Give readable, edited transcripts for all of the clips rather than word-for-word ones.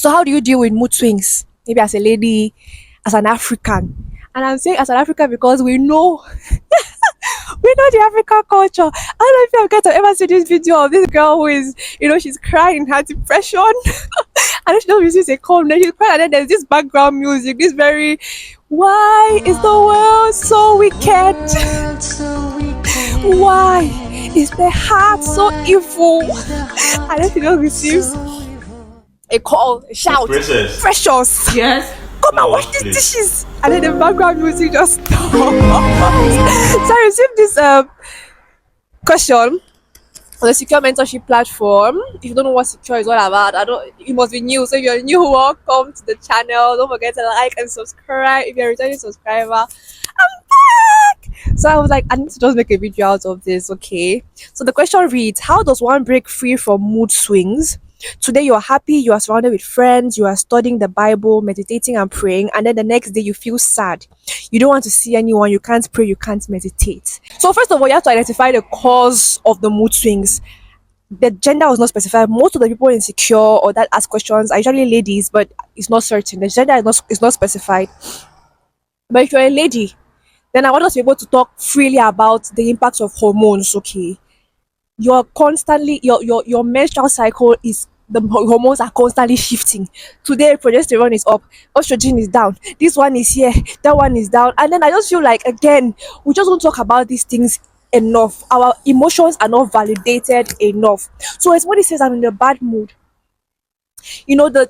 So how do you deal with mood swings? Maybe as a lady, as an African. And I'm saying as an African because we know the African culture. I don't know if you guys have ever seen this video of this girl who is, she's crying, her depression. And she just uses a calm, then she's crying, and then there's this background music, this very, why is the world so wicked? Why is the heart so evil? And then she just receives a call, a shout, Princess. precious. Yes. Come and wash these dishes. And then the background music just stops. So I received this question on the secure mentorship platform. If you don't know what secure is all about, it must be new. So if you're new, welcome to the channel. Don't forget to like and subscribe. If you're a returning subscriber, I'm back. So I was like, I need to just make a video out of this, okay? So the question reads, how does one break free from mood swings? Today you are happy, you are surrounded with friends, you are studying the Bible, meditating and praying, and then the next day you feel sad. You don't want to see anyone, you can't pray, you can't meditate. So first of all, you have to identify the cause of the mood swings. The gender was not specified. Most of the people insecure or that ask questions are usually ladies, but it's not certain. The gender is not specified. But if you're a lady, then I want us to be able to talk freely about the impacts of hormones, okay? You're constantly your menstrual cycle is, the hormones are constantly shifting. Today progesterone is up, estrogen is down, this one is here, that one is down, and then I just feel like, again, we just don't talk about these things enough. Our emotions are not validated enough. So as somebody says I'm in a bad mood, the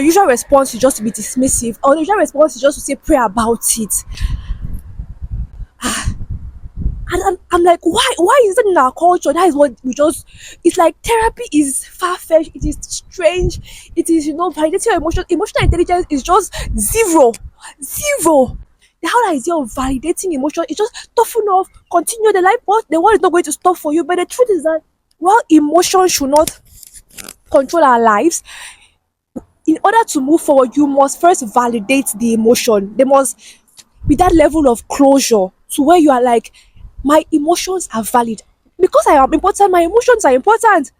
usual response is just to be dismissive, or the usual response is just to say pray about it. And I'm like, why is it in our culture? That is what we just, it's like therapy is far-fetched, it is strange, it is, validating your emotional intelligence is just zero. The whole idea of validating emotion is just toughen off, continue the life, the world is not going to stop for you. But the truth is that, while emotion should not control our lives, in order to move forward, you must first validate the emotion. There must be that level of closure to where you are like, my emotions are valid. Because I am important, my emotions are important.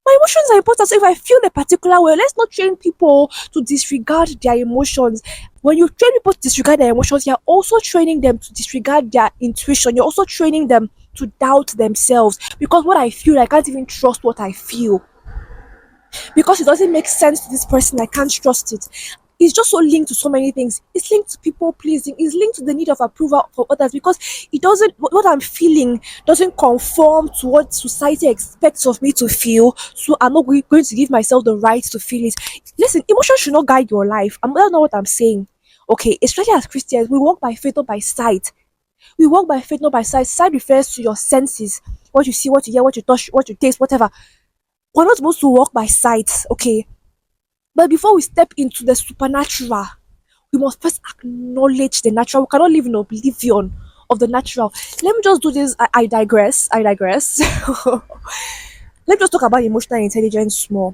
My emotions are important. So if I feel a particular way, let's not train people to disregard their emotions. When you train people to disregard their emotions, you're also training them to disregard their intuition. You're also training them to doubt themselves. Because what I feel, I can't even trust what I feel. Because it doesn't make sense to this person, I can't trust it. It's just so linked to so many things. It's linked to people pleasing. It's linked to the need of approval for others, because it doesn't, what I'm feeling doesn't conform to what society expects of me to feel. So I'm not going to give myself the right to feel it. Listen, emotion should not guide your life. That's not what I'm saying. Okay, especially as Christians, we walk by faith, not by sight. We walk by faith, not by sight. Sight refers to your senses. What you see, what you hear, what you touch, what you taste, whatever. We're not supposed to walk by sight, okay? But before we step into the supernatural, we must first acknowledge the natural. We cannot live in oblivion of the natural. Let me just do this. I digress. Let me just talk about emotional intelligence more.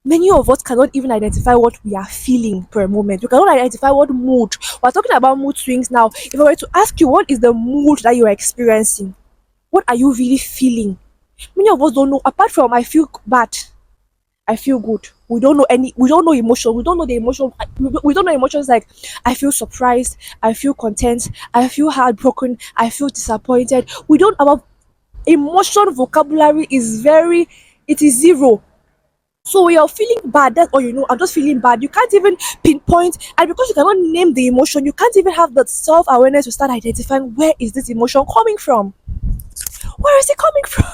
Many of us cannot even identify what we are feeling per moment. We cannot identify what mood. We're talking about mood swings now. If I were to ask you, what is the mood that you are experiencing? What are you really feeling? Many of us don't know. Apart from I feel bad, I feel good. We don't know emotion. We don't know the emotion. We don't know emotions like I feel surprised, I feel content, I feel heartbroken, I feel disappointed. We don't, our emotion vocabulary is zero. So when you're feeling bad, that's all you know. I'm just feeling bad. You can't even pinpoint, and because you cannot name the emotion, you can't even have that self-awareness to start identifying where is this emotion coming from. Where is it coming from?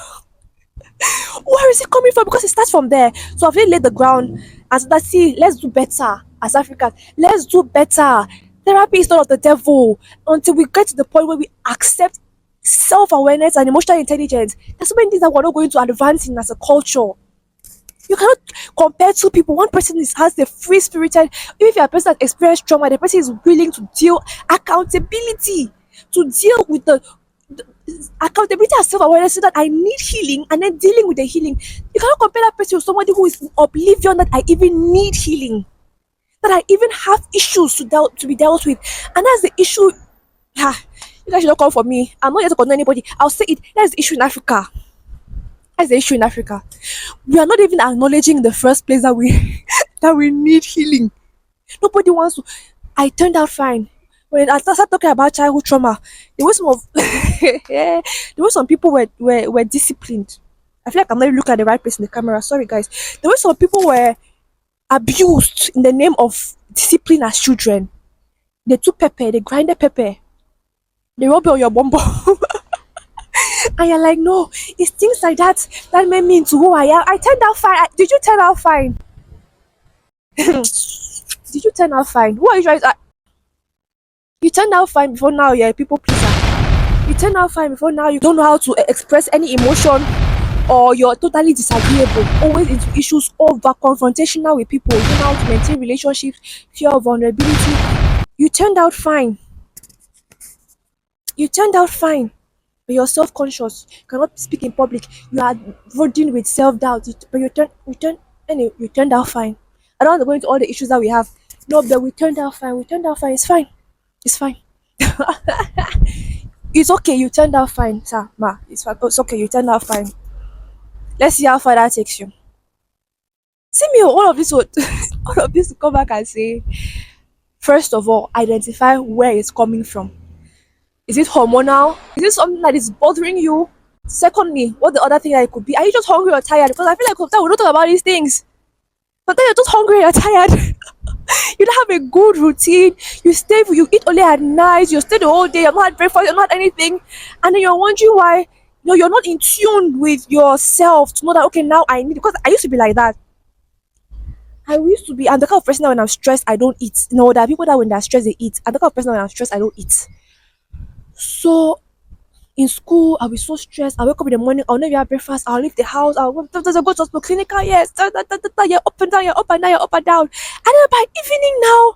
Where is it coming from? Because it starts from there. So I've really laid the ground and said, see, let's do better as Africans. Let's do better. Therapy is not of the devil. Until we get to the point where we accept self-awareness and emotional intelligence, there's so many things that we're not going to advance in as a culture. You cannot compare two people. One person has the free spirited, even if you're a person that experienced trauma, the person is willing to deal accountability, to deal with the accountability and self-awareness, so that I need healing and then dealing with the healing. You cannot compare that person with somebody who is in oblivion that I even need healing, that I even have issues to be dealt with. And that's the issue. You guys should not come for me. I'm not here to condemn anybody. I'll say it. That's the issue in Africa. That's the issue in Africa. We are not even acknowledging in the first place that we that we need healing. Nobody wants to. I turned out fine. When I started talking about childhood trauma, there was some of there were some people were disciplined. I feel like I'm not looking at the right place in the camera. Sorry guys. There were some people were abused in the name of discipline as children. They took pepper, they grinded pepper, they rub it on your bumbo. And you're like, no, it's things like that that made me into who I am. I turned out fine. Did you turn out fine? Did you turn out fine? Who are you trying to? You turned out fine before now. You're a people pleaser. You turned out fine before now. You don't know how to express any emotion, or you're totally disagreeable. Always into issues over confrontational with people. You don't know how to maintain relationships. Fear of vulnerability. You turned out fine. You turned out fine. But you're self-conscious. You cannot speak in public. You are burdened with self-doubt. But anyway, you turned out fine. I don't want to go into all the issues that we have. No, but we turned out fine. We turned out fine. It's fine. It's fine. It's okay. You turned out fine, sir, ma. It's fine. It's okay. You turned out fine. Let's see how far that takes you. See me, all of this would, all of this to come back and say, first of all, identify where it's coming from. Is it hormonal? Is it something that is bothering you? Secondly, what the other thing that it could be? Are you just hungry or tired? Because I feel like sometimes we don't talk about these things. But then you're just hungry, you're tired. You don't have a good routine. You eat only at night. You stay the whole day. You're not had breakfast. You're not anything, and then you're wondering why. You're not in tune with yourself to know that okay, now I need. Because I used to be like that. I used to be. I'm the kind of person that when I'm stressed, I don't eat. There are people that when they're stressed, they eat. I'm the kind of person that when I'm stressed, I don't eat. So in school, I'll be so stressed. I wake up in the morning, I'll never have breakfast, I'll leave the house, I'll go to hospital, clinical, yes, you're up and down, you're up and down, you're up and down. And then by evening now,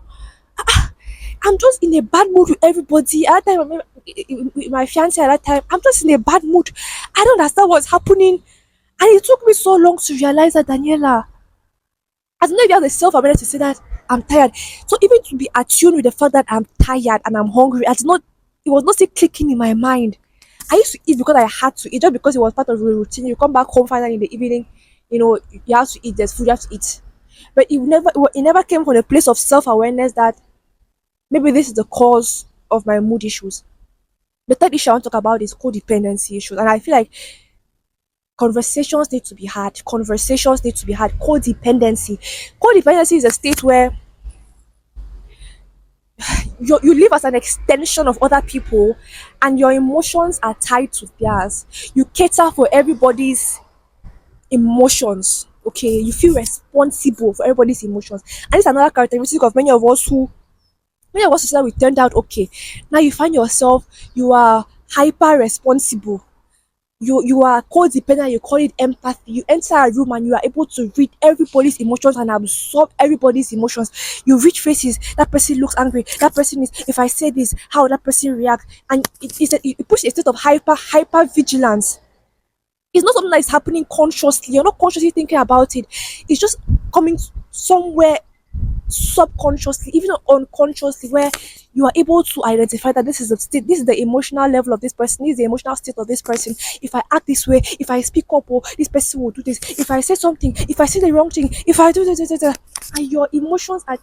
I'm just in a bad mood with everybody. At that time, I remember, with my fiance at that time, I'm just in a bad mood. I don't understand what's happening. And it took me so long to realize that, Daniela, I don't know if you have the self-awareness to say that I'm tired. So even to be attuned with the fact that I'm tired and I'm hungry, it was not still clicking in my mind. I used to eat because I had to eat, just because it was part of the routine. You come back home finally in the evening, you have to eat. There's food you have to eat, but it never came from a place of self-awareness that maybe this is the cause of my mood issues. The third issue I want to talk about is codependency issues, and I feel like conversations need to be had. Conversations need to be had. Codependency. Codependency is a state where you live as an extension of other people, and your emotions are tied to theirs. You cater for everybody's emotions. Okay, you feel responsible for everybody's emotions, and it's another characteristic of many of us who said we turned out okay. Now you find yourself, you are hyper responsible. You are codependent, you call it empathy. You enter a room and you are able to read everybody's emotions and absorb everybody's emotions. You read faces. That person looks angry. That person is, if I say this, how that person react, and it puts a state of hyper vigilance. It's not something that is happening consciously. You're not consciously thinking about it. It's just coming somewhere subconsciously, even unconsciously, where you are able to identify that this is the state, this is the emotional level of this person, this is the emotional state of this person. If I act this way, if I speak up, this person will do this. If I say something, if I say the wrong thing, if I do this, and your emotions are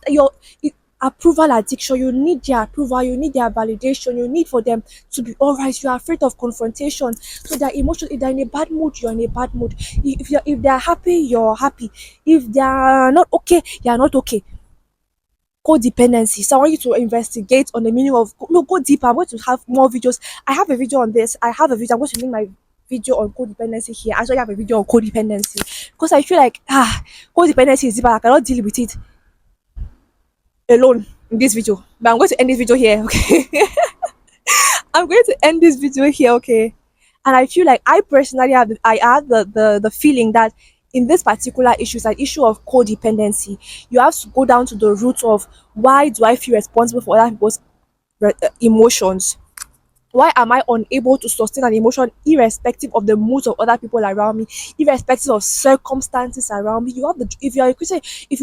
approval addiction. You need their approval, you need their validation, you need for them to be all right. You are afraid of confrontation, so their emotions, if they're in a bad mood, you're in a bad mood. If they're happy, you're happy. If they're not okay, you're not okay. Codependency. So I want you to investigate on the meaning of no, go deeper. I'm going to have more videos. I have a video on this. I have a video. I'm going to link my video on codependency here. I actually have a video on codependency because I feel like codependency is deeper. I cannot deal with it alone in this video. But I'm going to end this video here, okay? I'm going to end this video here, okay? And I feel like I personally have the feeling that in this particular issue, it's an issue of codependency. You have to go down to the root of why do I feel responsible for other people's emotions? Why am I unable to sustain an emotion irrespective of the moods of other people around me, irrespective of circumstances around me? You have if you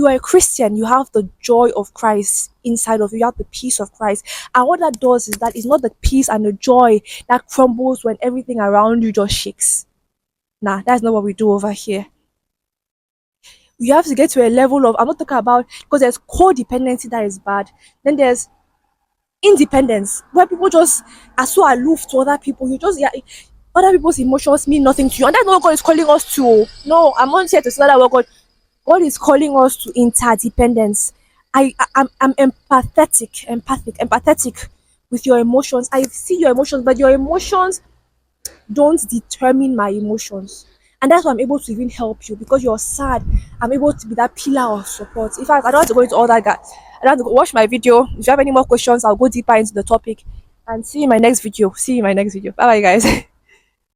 are a Christian, you have the joy of Christ inside of you. You have the peace of Christ. And what that does is that it's not the peace and the joy that crumbles when everything around you just shakes. Nah, that's not what we do over here. You have to get to a level of, I'm not talking about, because there's codependency that is bad. Then there's independence, where people just are so aloof to other people. You just, yeah, other people's emotions mean nothing to you. And that's not what God is calling us to. No, I'm not here to say that what God is calling us to interdependence. I'm empathetic with your emotions. I see your emotions, but your emotions don't determine my emotions. And that's why I'm able to even help you, because you're sad. I'm able to be that pillar of support. In fact, I don't have to go into all that, guys. I don't have to go watch my video. If you have any more questions, I'll go deeper into the topic. And see you in my next video. See you in my next video. Bye bye, guys.